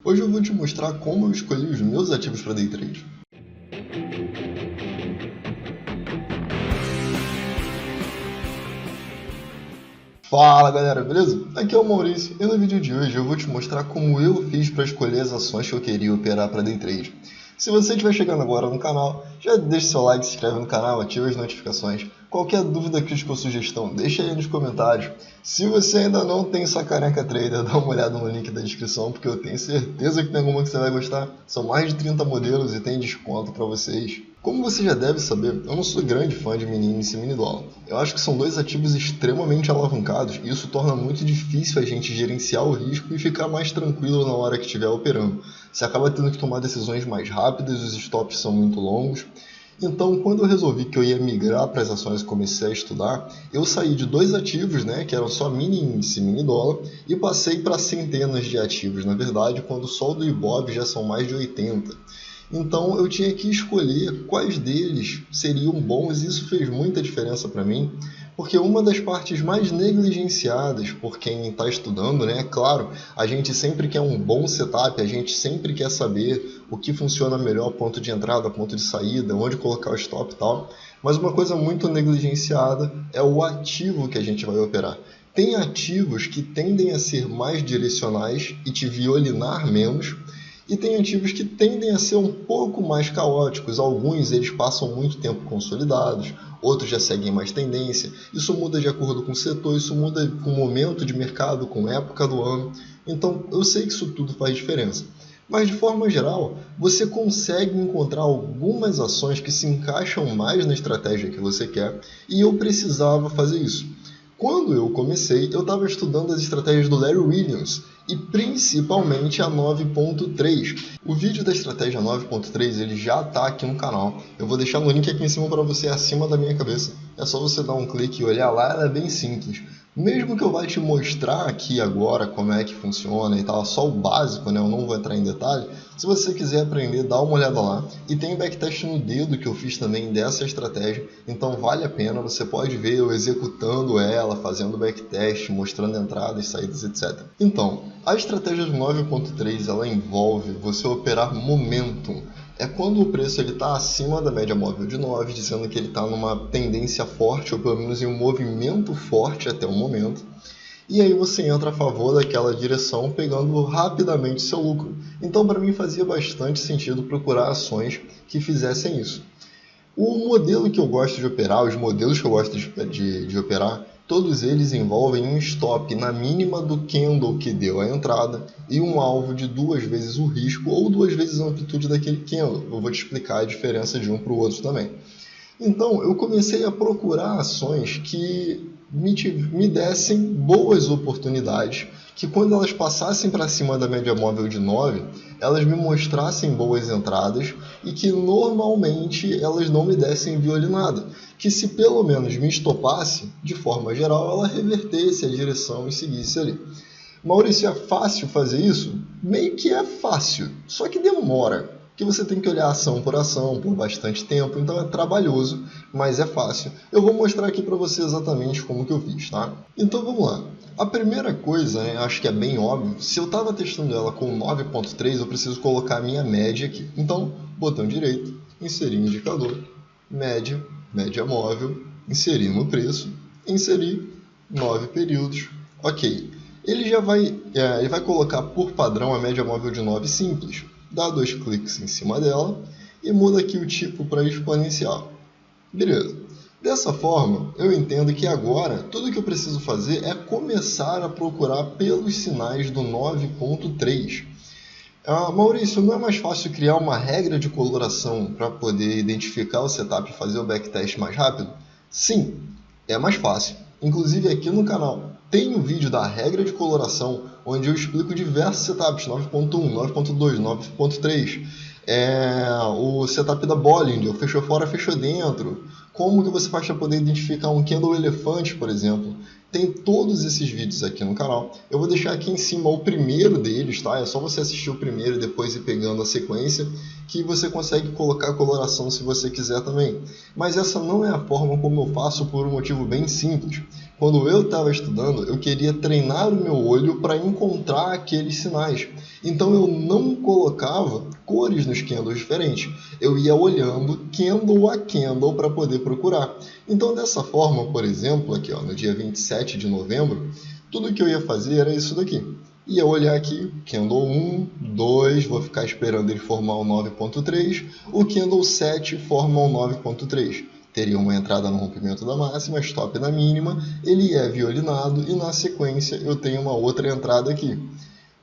Hoje eu vou te mostrar como eu escolhi os meus ativos para Day Trade. Fala galera, beleza? Aqui é o Maurício e no vídeo de hoje eu vou te mostrar como eu fiz para escolher as ações que eu queria operar para Day Trade. Se você estiver chegando agora no canal, já deixa seu like, se inscreve no canal, ativa as notificações. Qualquer dúvida, crítica ou sugestão, deixa aí nos comentários. Se você ainda não tem sua caneca trader, dá uma olhada no link da descrição, porque eu tenho certeza que tem alguma que você vai gostar. São mais de 30 modelos e tem desconto para vocês. Como você já deve saber, eu não sou grande fã de mini índice e mini dólar. Eu acho que são dois ativos extremamente alavancados e isso torna muito difícil a gente gerenciar o risco e ficar mais tranquilo na hora que estiver operando. Você acaba tendo que tomar decisões mais rápidas, os stops são muito longos. Então, quando eu resolvi que eu ia migrar para as ações e comecei a estudar, eu saí de dois ativos, que eram só mini índice e mini dólar, e passei para centenas de ativos, na verdade, quando só o do Ibov já são mais de 80. Então eu tinha que escolher quais deles seriam bons e isso fez muita diferença para mim, porque uma das partes mais negligenciadas por quem está estudando, é claro, a gente sempre quer um bom setup, a gente sempre quer saber o que funciona melhor, ponto de entrada, ponto de saída, onde colocar o stop e tal, mas uma coisa muito negligenciada é o ativo que a gente vai operar. Tem ativos que tendem a ser mais direcionais e te violinar menos, e tem ativos que tendem a ser um pouco mais caóticos. Alguns eles passam muito tempo consolidados, outros já seguem mais tendência. Isso muda de acordo com o setor, isso muda com o momento de mercado, com a época do ano. Então eu sei que isso tudo faz diferença. Mas de forma geral, você consegue encontrar algumas ações que se encaixam mais na estratégia que você quer, e eu precisava fazer isso. Quando eu comecei, eu estava estudando as estratégias do Larry Williams, e principalmente a 9.3. O vídeo da estratégia 9.3 ele já está aqui no canal. Eu vou deixar no link aqui em cima para você, acima da minha cabeça. É só você dar um clique e olhar lá, ela é bem simples. Mesmo que eu vá te mostrar aqui agora como é que funciona e tal, só o básico, eu não vou entrar em detalhe. Se você quiser aprender, dá uma olhada lá. E tem backtest no dedo que eu fiz também dessa estratégia, então vale a pena, você pode ver eu executando ela, fazendo backtest, mostrando entradas, saídas, etc. Então, a estratégia do 9.3 ela envolve você operar momentum. É quando o preço está acima da média móvel de 9, dizendo que ele está numa tendência forte, ou pelo menos em um movimento forte até o momento. E aí você entra a favor daquela direção, pegando rapidamente seu lucro. Então, para mim, fazia bastante sentido procurar ações que fizessem isso. O modelo que eu gosto de operar, os modelos que eu gosto de operar, todos eles envolvem um stop na mínima do candle que deu a entrada e um alvo de 2 vezes o risco ou 2 vezes a amplitude daquele candle. Eu vou te explicar a diferença de um para o outro também. Então, eu comecei a procurar ações que me dessem boas oportunidades, que quando elas passassem para cima da média móvel de 9, elas me mostrassem boas entradas e que normalmente elas não me dessem violinada, que se pelo menos me estopasse, de forma geral, ela revertesse a direção e seguisse ali. Maurício, é fácil fazer isso? Meio que é fácil, só que demora. Que você tem que olhar ação por bastante tempo, então é trabalhoso, mas é fácil. Eu vou mostrar aqui para você exatamente como que eu fiz, tá? Então vamos lá. A primeira coisa, acho que é bem óbvio, se eu estava testando ela com 9.3, eu preciso colocar a minha média aqui. Então, botão direito, inserir indicador, média, média móvel, inserir no preço, inserir 9 períodos, ok. Ele vai colocar por padrão a média móvel de 9 simples. Dá 2 cliques em cima dela e muda aqui o tipo para exponencial. Beleza. Dessa forma, eu entendo que agora tudo que eu preciso fazer é começar a procurar pelos sinais do 9.3. Maurício, não é mais fácil criar uma regra de coloração para poder identificar o setup e fazer o backtest mais rápido? Sim, é mais fácil. Inclusive aqui no canal tem um vídeo da regra de coloração onde eu explico diversos setups, 9.1, 9.2, 9.3, o setup da Bollinger, fechou fora, fechou dentro, como que você faz para poder identificar um candle elefante, por exemplo. Tem todos esses vídeos aqui no canal. Eu vou deixar aqui em cima o primeiro deles, tá? É só você assistir o primeiro e depois ir pegando a sequência, que você consegue colocar a coloração se você quiser também. Mas essa não é a forma como eu faço por um motivo bem simples. Quando eu estava estudando, eu queria treinar o meu olho para encontrar aqueles sinais. Então eu não colocava cores nos candles diferentes. Eu ia olhando candle a candle para poder procurar. Então dessa forma, por exemplo, aqui ó, no dia 27 de novembro, tudo que eu ia fazer era isso daqui. Ia olhar aqui, candle 1, 2, vou ficar esperando ele formar o 9.3. O candle 7 forma o 9.3. Teria uma entrada no rompimento da máxima, stop na mínima, ele é violinado e na sequência eu tenho uma outra entrada aqui.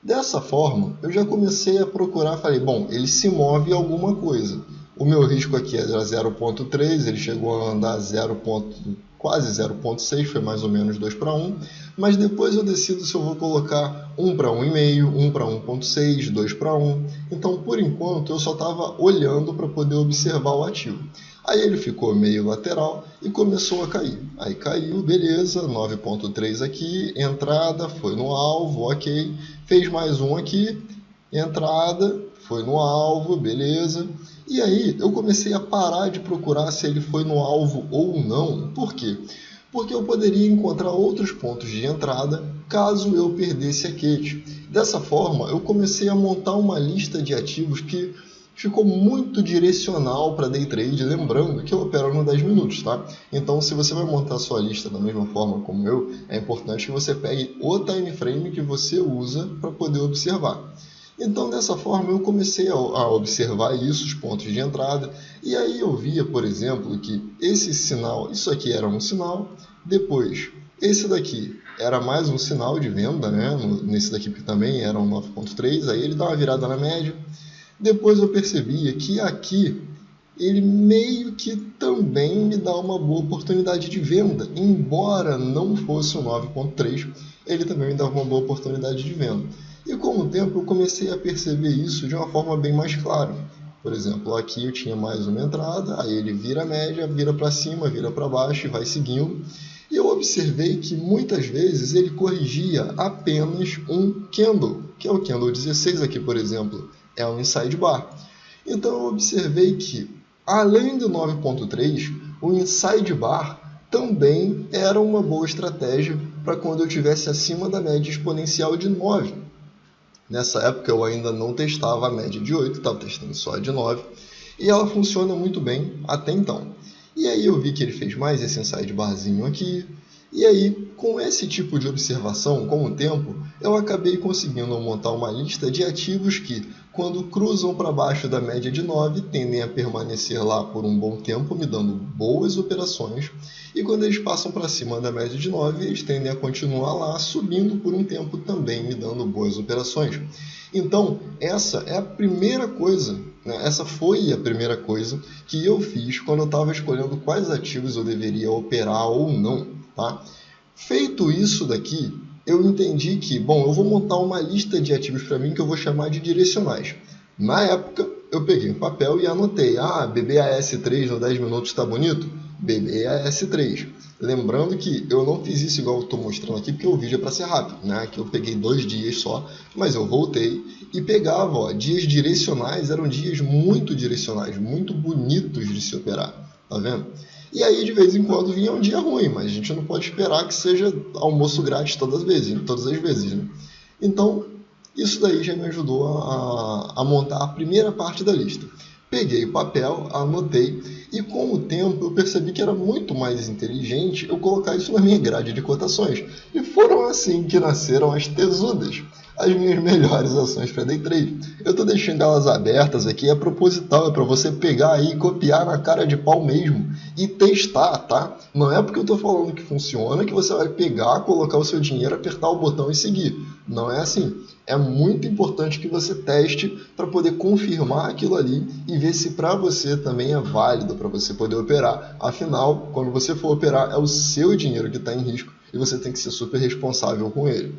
Dessa forma, eu já comecei a procurar, falei, bom, ele se move alguma coisa. O meu risco aqui era 0.3, ele chegou a andar quase 0.6, foi mais ou menos 2 para 1, mas depois eu decido se eu vou colocar 1 para 1,5, 1 para 1.6, 2 para 1. Então, por enquanto, eu só estava olhando para poder observar o ativo. Aí ele ficou meio lateral e começou a cair. Aí caiu, beleza, 9.3 aqui, entrada, foi no alvo, ok. Fez mais um aqui, entrada, foi no alvo, beleza. E aí eu comecei a parar de procurar se ele foi no alvo ou não. Por quê? Porque eu poderia encontrar outros pontos de entrada caso eu perdesse aquele. Dessa forma, eu comecei a montar uma lista de ativos que ficou muito direcional para day trade, lembrando que eu opero no 10 minutos, tá? Então, se você vai montar a sua lista da mesma forma como eu, é importante que você pegue o time frame que você usa para poder observar. Então, dessa forma, eu comecei a observar isso, os pontos de entrada, e aí eu via, por exemplo, que esse sinal, isso aqui era um sinal, depois, esse daqui era mais um sinal de venda, né? Nesse daqui que também era um 9.3, aí ele dá uma virada na média. Depois eu percebia que aqui ele meio que também me dá uma boa oportunidade de venda, embora não fosse um 9.3, ele também me dava uma boa oportunidade de venda. E com o tempo eu comecei a perceber isso de uma forma bem mais clara. Por exemplo, aqui eu tinha mais uma entrada, aí ele vira a média, vira para cima, vira para baixo e vai seguindo. E eu observei que muitas vezes ele corrigia apenas um candle, que é o candle 16 aqui, por exemplo. É um inside bar. Então eu observei que, além do 9.3, o inside bar também era uma boa estratégia para quando eu estivesse acima da média exponencial de 9. Nessa época eu ainda não testava a média de 8, estava testando só a de 9, e ela funciona muito bem até então. E aí eu vi que ele fez mais esse inside barzinho aqui, e aí, com esse tipo de observação, com o tempo, eu acabei conseguindo montar uma lista de ativos que, quando cruzam para baixo da média de 9, tendem a permanecer lá por um bom tempo, me dando boas operações, e quando eles passam para cima da média de 9, eles tendem a continuar lá, subindo por um tempo também, me dando boas operações. Então, essa é a primeira coisa, né? Essa foi a primeira coisa que eu fiz quando eu estava escolhendo quais ativos eu deveria operar ou não. Tá? Feito isso daqui, eu entendi que, bom, eu vou montar uma lista de ativos para mim que eu vou chamar de direcionais. Na época, eu peguei um papel e anotei, BBAS3 no 10 minutos está bonito? BBAS3. Lembrando que eu não fiz isso igual eu estou mostrando aqui, porque o vídeo é para ser rápido, né? Que eu peguei 2 dias só, mas eu voltei e pegava, ó, dias direcionais, eram dias muito direcionais, muito bonitos de se operar, tá vendo? E aí, de vez em quando, vinha um dia ruim, mas a gente não pode esperar que seja almoço grátis todas as vezes, né? Então, isso daí já me ajudou a montar a primeira parte da lista. Peguei o papel, anotei, e com o tempo eu percebi que era muito mais inteligente eu colocar isso na minha grade de cotações. E foram assim que nasceram as tesudas, as minhas melhores ações para day trade. Eu estou deixando elas abertas aqui, é proposital, é para você pegar aí e copiar na cara de pau mesmo e testar, tá? Não é porque eu estou falando que funciona que você vai pegar, colocar o seu dinheiro, apertar o botão e seguir. Não é assim. É muito importante que você teste para poder confirmar aquilo ali e ver se para você também é válido para você poder operar. Afinal, quando você for operar, é o seu dinheiro que está em risco e você tem que ser super responsável com ele.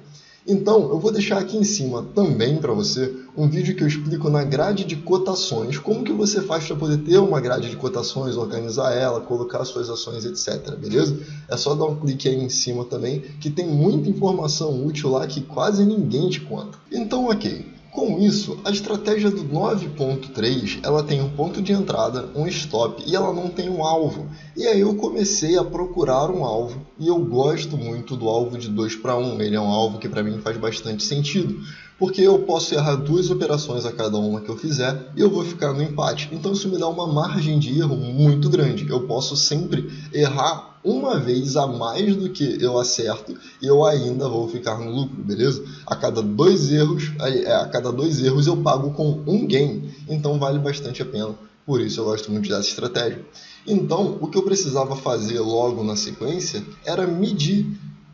Então, eu vou deixar aqui em cima também para você um vídeo que eu explico na grade de cotações, como que você faz para poder ter uma grade de cotações, organizar ela, colocar suas ações, etc, beleza? É só dar um clique aí em cima também, que tem muita informação útil lá que quase ninguém te conta. Então, ok. Com isso, a estratégia do 9.3, ela tem um ponto de entrada, um stop, e ela não tem um alvo. E aí eu comecei a procurar um alvo, e eu gosto muito do alvo de 2-1. Ele é um alvo que para mim faz bastante sentido, porque eu posso errar 2 operações a cada uma que eu fizer, e eu vou ficar no empate. Então isso me dá uma margem de erro muito grande. Eu posso sempre errar uma vez a mais do que eu acerto e eu ainda vou ficar no lucro, beleza? A cada 2 erros eu pago com um gain, então vale bastante a pena. Por isso eu gosto muito dessa estratégia. Então, o que eu precisava fazer logo na sequência era medir.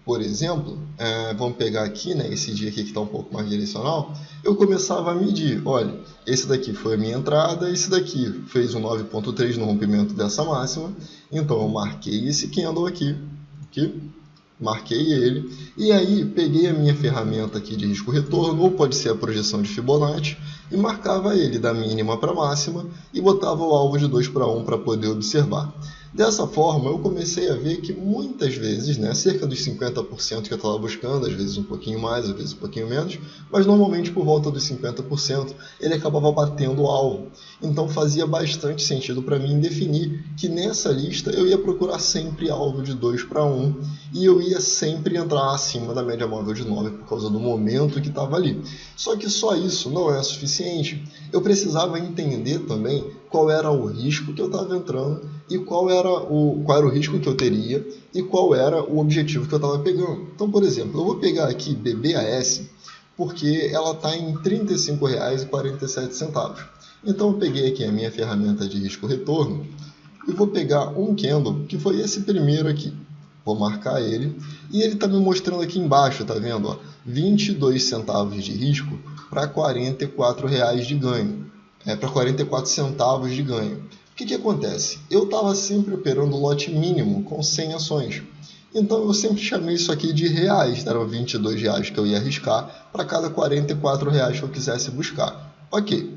Por exemplo, vamos pegar aqui, né, esse dia aqui que está um pouco mais direcional, eu começava a medir. Olha, esse daqui foi a minha entrada, esse daqui fez um 9.3 no rompimento dessa máxima, então eu marquei esse candle aqui, marquei ele, e aí peguei a minha ferramenta aqui de risco-retorno, ou pode ser a projeção de Fibonacci, e marcava ele da mínima para a máxima, e botava o alvo de 2-1 para poder observar. Dessa forma, eu comecei a ver que muitas vezes, né, cerca dos 50% que eu estava buscando, às vezes um pouquinho mais, às vezes um pouquinho menos, mas normalmente por volta dos 50%, ele acabava batendo o alvo. Então fazia bastante sentido para mim definir que nessa lista eu ia procurar sempre alvo de 2-1 e eu ia sempre entrar acima da média móvel de 9 por causa do momento que estava ali. Só que só isso não é suficiente. Eu precisava entender também qual era o risco que eu estava entrando e qual era o risco que eu teria e qual era o objetivo que eu estava pegando. Então, por exemplo, eu vou pegar aqui BBAS porque ela está em R$ 35,47. Então, eu peguei aqui a minha ferramenta de risco-retorno e vou pegar um candle, que foi esse primeiro aqui. Vou marcar ele e ele está me mostrando aqui embaixo, tá vendo? Ó, 22 centavos de risco para R$ 44 de ganho. Para 44 centavos de ganho. O que acontece? Eu estava sempre operando lote mínimo com 100 ações. Então eu sempre chamei isso aqui de reais. Eram 22 reais que eu ia arriscar para cada 44 reais que eu quisesse buscar. Ok.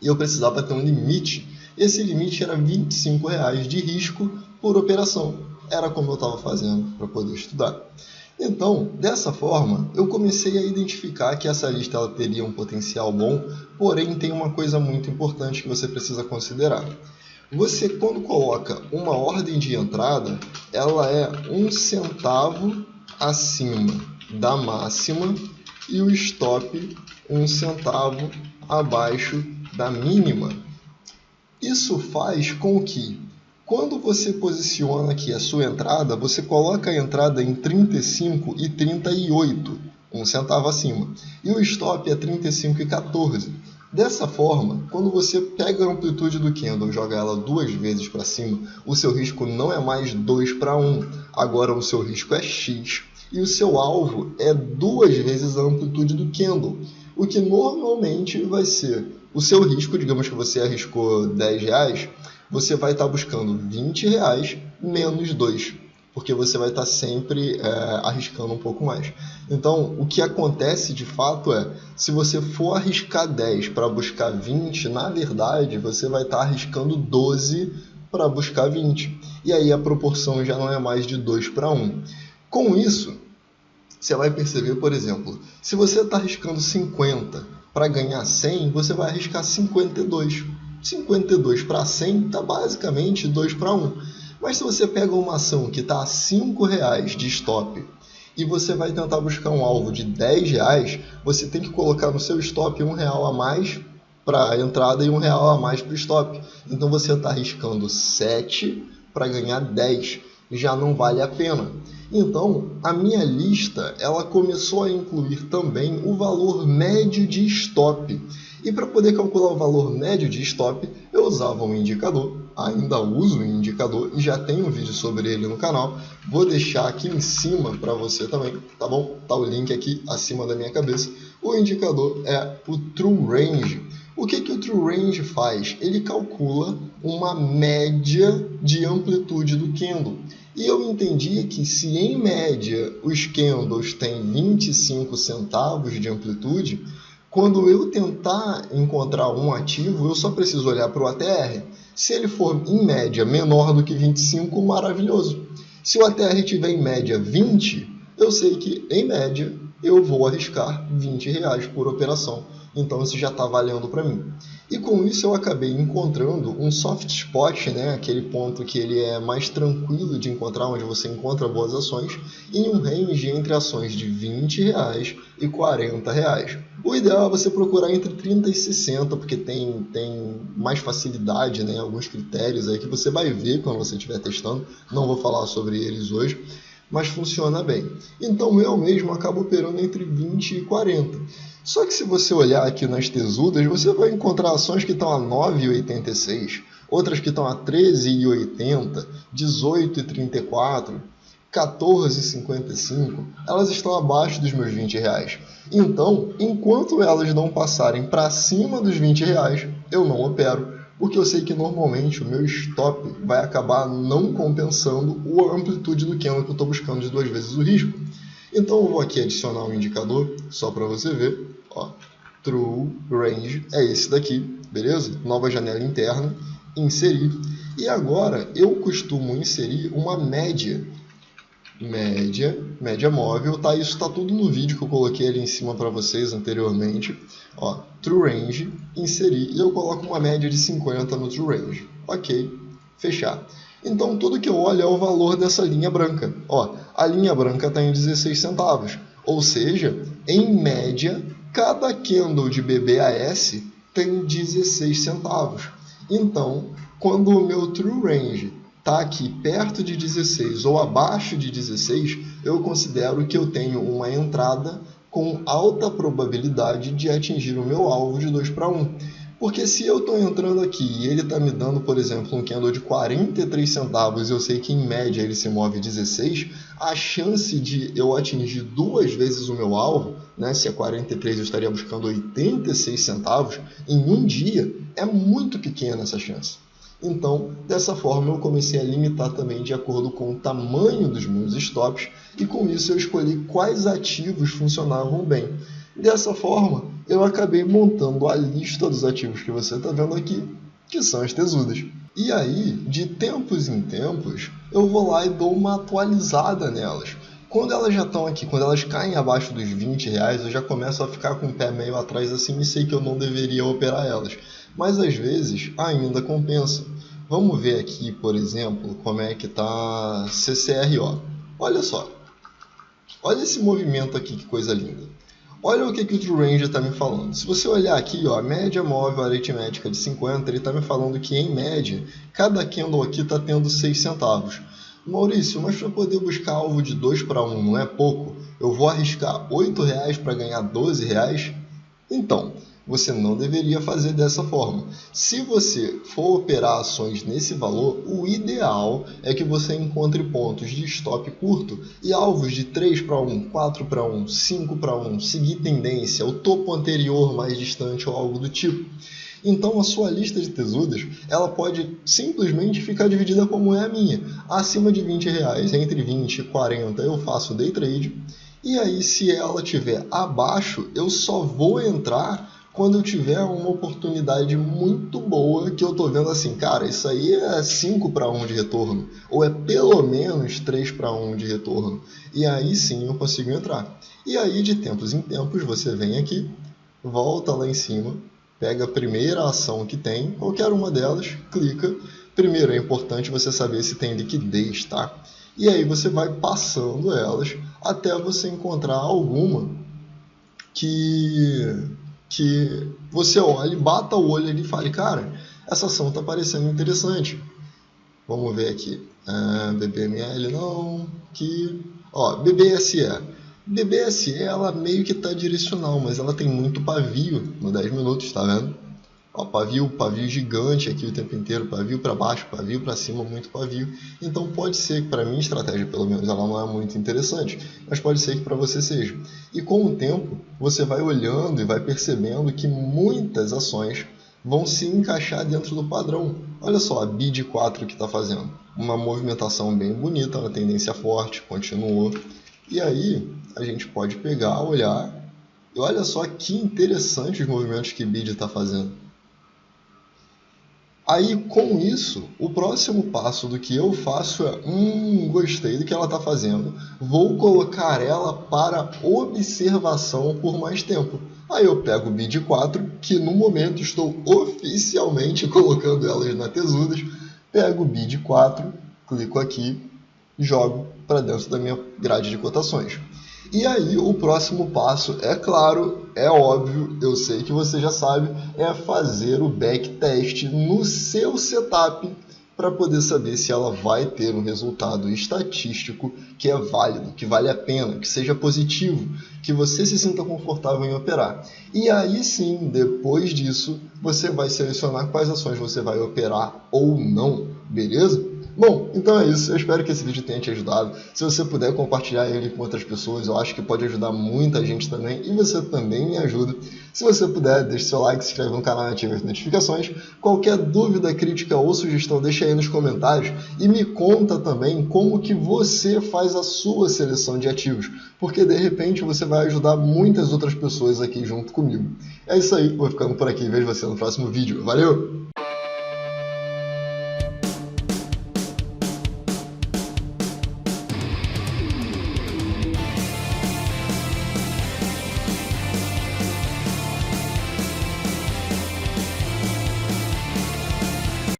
E eu precisava ter um limite. Esse limite era 25 reais de risco por operação. Era como eu estava fazendo para poder estudar. Então, dessa forma, eu comecei a identificar que essa lista ela teria um potencial bom, porém tem uma coisa muito importante que você precisa considerar. Você, quando coloca uma ordem de entrada, ela é 1 centavo acima da máxima e o stop 1 centavo abaixo da mínima. Isso faz com que, quando você posiciona aqui a sua entrada, você coloca a entrada em 35 e 38, 1 centavo acima, e o stop é 35,14. Dessa forma, quando você pega a amplitude do candle e joga ela 2 vezes para cima, o seu risco não é mais 2-1, agora o seu risco é X, e o seu alvo é 2 vezes a amplitude do candle, o que normalmente vai ser o seu risco. Digamos que você arriscou 10 reais, você vai estar buscando 20 reais menos 2, porque você vai estar sempre arriscando um pouco mais. Então, o que acontece de fato é, se você for arriscar 10 para buscar 20, na verdade, você vai estar arriscando 12 para buscar 20. E aí a proporção já não é mais de 2-1. Com isso, você vai perceber, por exemplo, se você está arriscando 50 para ganhar 100, você vai arriscar 52. 52 para 100 está basicamente 2-1. Mas se você pega uma ação que está a 5 reais de stop e você vai tentar buscar um alvo de 10 reais, você tem que colocar no seu stop R$1 a mais para a entrada e R$1 a mais para o stop. Então você está arriscando 7 para ganhar 10. Já não vale a pena. Então, a minha lista ela começou a incluir também o valor médio de stop. E para poder calcular o valor médio de stop, eu usava um indicador, ainda uso um indicador e já tenho um vídeo sobre ele no canal. Vou deixar aqui em cima para você também, tá bom? Tá o link aqui acima da minha cabeça. O indicador é o True Range. O que o True Range faz? Ele calcula uma média de amplitude do candle. E eu entendi que se em média os candles têm 25 centavos de amplitude, quando eu tentar encontrar um ativo, eu só preciso olhar para o ATR. Se ele for em média menor do que 25, maravilhoso. Se o ATR tiver em média 20, eu sei que em média eu vou arriscar 20 reais por operação. Então isso já está valendo para mim. E com isso eu acabei encontrando um soft spot, né? Aquele ponto que ele é mais tranquilo de encontrar, onde você encontra boas ações, em um range entre ações de R$20 e R$40. O ideal é você procurar entre 30 e 60, porque tem mais facilidade, né? Alguns critérios aí que você vai ver quando você estiver testando. Não vou falar sobre eles hoje, mas funciona bem. Então eu mesmo acabo operando entre 20 e 40. Só que se você olhar aqui nas tesudas, você vai encontrar ações que estão a 9,86, outras que estão a 13,80, 18,34, 14,55. Elas estão abaixo dos meus R$20. Então, enquanto elas não passarem para cima dos R$20, eu não opero, porque eu sei que normalmente o meu stop vai acabar não compensando a amplitude do candle que eu estou buscando de 2 vezes o risco. Então eu vou aqui adicionar um indicador, só para você ver. Ó, True Range é esse daqui, beleza? Nova janela interna, inserir. E agora eu costumo inserir uma média móvel, tá? Isso está tudo no vídeo que eu coloquei ali em cima para vocês anteriormente. Ó, True Range, inserir, e eu coloco uma média de 50 no True Range. Ok, fechar. Então tudo que eu olho é o valor dessa linha branca. Ó, a linha branca está em 16 centavos, ou seja, em média, cada candle de BBAS tem 16 centavos. Então, quando o meu True Range está aqui perto de 16 ou abaixo de 16, eu considero que eu tenho uma entrada com alta probabilidade de atingir o meu alvo de 2 para 1. Porque se eu estou entrando aqui e ele está me dando, por exemplo, um candle de 43 centavos e eu sei que em média ele se move 16, a chance de eu atingir 2 vezes o meu alvo, né, se é 43 eu estaria buscando 86 centavos, em um dia é muito pequena essa chance. Então, dessa forma, eu comecei a limitar também de acordo com o tamanho dos meus stops e com isso eu escolhi quais ativos funcionavam bem. Dessa forma, eu acabei montando a lista dos ativos que você está vendo aqui, que são as tesudas. E aí, de tempos em tempos, eu vou lá e dou uma atualizada nelas. Quando elas já estão aqui, quando elas caem abaixo dos R$20, eu já começo a ficar com o pé meio atrás assim e sei que eu não deveria operar elas. Mas às vezes ainda compensa. Vamos ver aqui, por exemplo, como é que está CCRO. Olha só. Olha esse movimento aqui, que coisa linda. Olha o que o True Range está me falando. Se você olhar aqui, ó, a média móvel aritmética de 50, ele está me falando que, em média, cada candle aqui está tendo 6 centavos. Maurício, mas para poder buscar alvo de 2 para 1 não é pouco? Eu vou arriscar R$8 para ganhar R$12? Então, você não deveria fazer dessa forma. Se você for operar ações nesse valor, o ideal é que você encontre pontos de stop curto e alvos de 3 para 1, 4 para 1, 5 para 1, seguir tendência, o topo anterior mais distante ou algo do tipo. Então a sua lista de tesudas, ela pode simplesmente ficar dividida como é a minha. Acima de R$20, entre 20 e 40 eu faço day trade. E aí se ela estiver abaixo, eu só vou entrar quando eu tiver uma oportunidade muito boa que eu tô vendo assim, cara, isso aí é 5 para 1 de retorno, ou é pelo menos 3 para 1 de retorno. E aí sim eu consigo entrar. E aí de tempos em tempos você vem aqui, volta lá em cima, pega a primeira ação que tem, qualquer uma delas, clica. Primeiro é importante você saber se tem liquidez, tá? E aí você vai passando elas até você encontrar alguma que você olhe, bata o olho ali e fale, cara, essa ação está parecendo interessante. Vamos ver aqui. BBML não, aqui. Ó, BBSE. BBSE, ela meio que está direcional, mas ela tem muito pavio no 10 minutos, tá vendo? Ó, pavio gigante aqui o tempo inteiro, pavio para baixo, pavio para cima, muito pavio. Então pode ser que para minha estratégia, pelo menos, ela não é muito interessante, mas pode ser que para você seja. E com o tempo, você vai olhando e vai percebendo que muitas ações vão se encaixar dentro do padrão. Olha só a BID4 que está fazendo. Uma movimentação bem bonita, uma tendência forte, continuou. E aí a gente pode pegar, olhar, e olha só que interessante os movimentos que BID está fazendo. Aí, com isso, o próximo passo do que eu faço é, gostei do que ela está fazendo, vou colocar ela para observação por mais tempo. Aí eu pego o bid 4, que no momento estou oficialmente colocando elas na Tesudas, pego o bid 4, clico aqui, jogo para dentro da minha grade de cotações. E aí o próximo passo, é claro, é óbvio, eu sei que você já sabe, é fazer o backtest no seu setup para poder saber se ela vai ter um resultado estatístico que é válido, que vale a pena, que seja positivo, que você se sinta confortável em operar. E aí sim, depois disso, você vai selecionar quais ações você vai operar ou não, beleza? Bom, então é isso. Eu espero que esse vídeo tenha te ajudado. Se você puder compartilhar ele com outras pessoas, eu acho que pode ajudar muita gente também. E você também me ajuda. Se você puder, deixe seu like, se inscreve no canal e ative as notificações. Qualquer dúvida, crítica ou sugestão, deixa aí nos comentários. E me conta também como que você faz a sua seleção de ativos. Porque de repente você vai ajudar muitas outras pessoas aqui junto comigo. É isso aí. Vou ficando por aqui. Vejo você no próximo vídeo. Valeu!